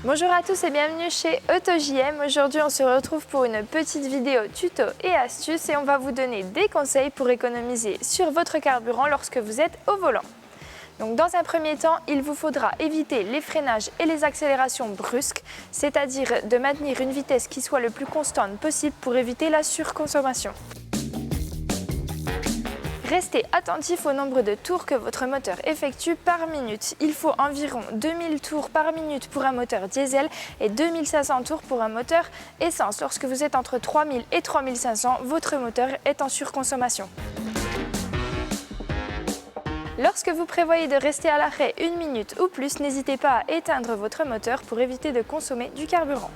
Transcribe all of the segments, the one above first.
Bonjour à tous et bienvenue chez AutoJM. Aujourd'hui on se retrouve pour une petite vidéo tuto et astuces et on va vous donner des conseils pour économiser sur votre carburant lorsque vous êtes au volant. Donc dans un premier temps, il vous faudra éviter les freinages et les accélérations brusques, c'est-à-dire de maintenir une vitesse qui soit le plus constante possible pour éviter la surconsommation. Restez attentif au nombre de tours que votre moteur effectue par minute. Il faut environ 2000 tours par minute pour un moteur diesel et 2500 tours pour un moteur essence. Lorsque vous êtes entre 3000 et 3500, votre moteur est en surconsommation. Lorsque vous prévoyez de rester à l'arrêt 1 minute ou plus, n'hésitez pas à éteindre votre moteur pour éviter de consommer du carburant.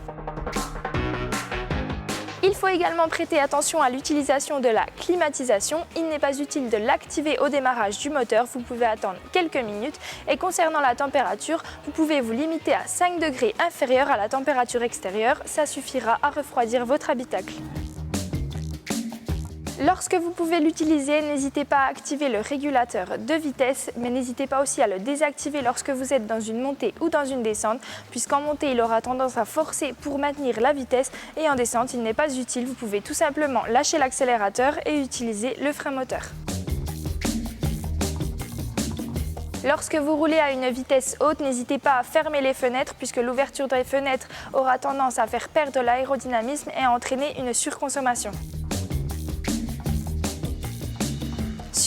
Il faut également prêter attention à l'utilisation de la climatisation. Il n'est pas utile de l'activer au démarrage du moteur, vous pouvez attendre quelques minutes. Et concernant la température, vous pouvez vous limiter à 5 degrés inférieur à la température extérieure, ça suffira à refroidir votre habitacle. Lorsque vous pouvez l'utiliser, n'hésitez pas à activer le régulateur de vitesse, mais n'hésitez pas aussi à le désactiver lorsque vous êtes dans une montée ou dans une descente, puisqu'en montée, il aura tendance à forcer pour maintenir la vitesse et en descente, il n'est pas utile. Vous pouvez tout simplement lâcher l'accélérateur et utiliser le frein moteur. Lorsque vous roulez à une vitesse haute, n'hésitez pas à fermer les fenêtres puisque l'ouverture des fenêtres aura tendance à faire perdre l'aérodynamisme et à entraîner une surconsommation.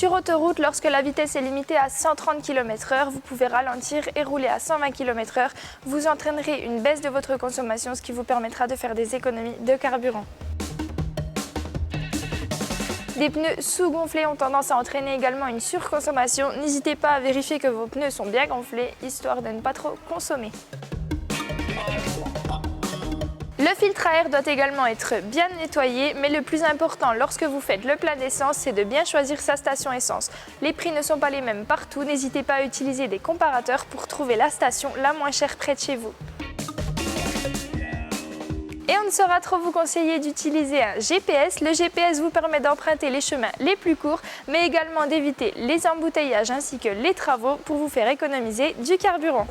Sur autoroute, lorsque la vitesse est limitée à 130 km/h, vous pouvez ralentir et rouler à 120 km/h. Vous entraînerez une baisse de votre consommation, ce qui vous permettra de faire des économies de carburant. Des pneus sous-gonflés ont tendance à entraîner également une surconsommation. N'hésitez pas à vérifier que vos pneus sont bien gonflés, histoire de ne pas trop consommer. Le filtre à air doit également être bien nettoyé, mais le plus important lorsque vous faites le plein d'essence, c'est de bien choisir sa station essence. Les prix ne sont pas les mêmes partout, n'hésitez pas à utiliser des comparateurs pour trouver la station la moins chère près de chez vous. Et on ne saura trop vous conseiller d'utiliser un GPS. Le GPS vous permet d'emprunter les chemins les plus courts, mais également d'éviter les embouteillages ainsi que les travaux pour vous faire économiser du carburant.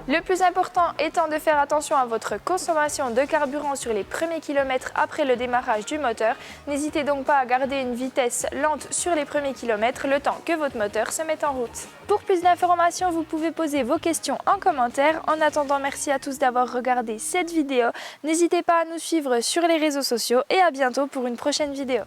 Le plus important étant de faire attention à votre consommation de carburant sur les premiers kilomètres après le démarrage du moteur. N'hésitez donc pas à garder une vitesse lente sur les premiers kilomètres le temps que votre moteur se mette en route. Pour plus d'informations, vous pouvez poser vos questions en commentaire. En attendant, merci à tous d'avoir regardé cette vidéo. N'hésitez pas à nous suivre sur les réseaux sociaux et à bientôt pour une prochaine vidéo.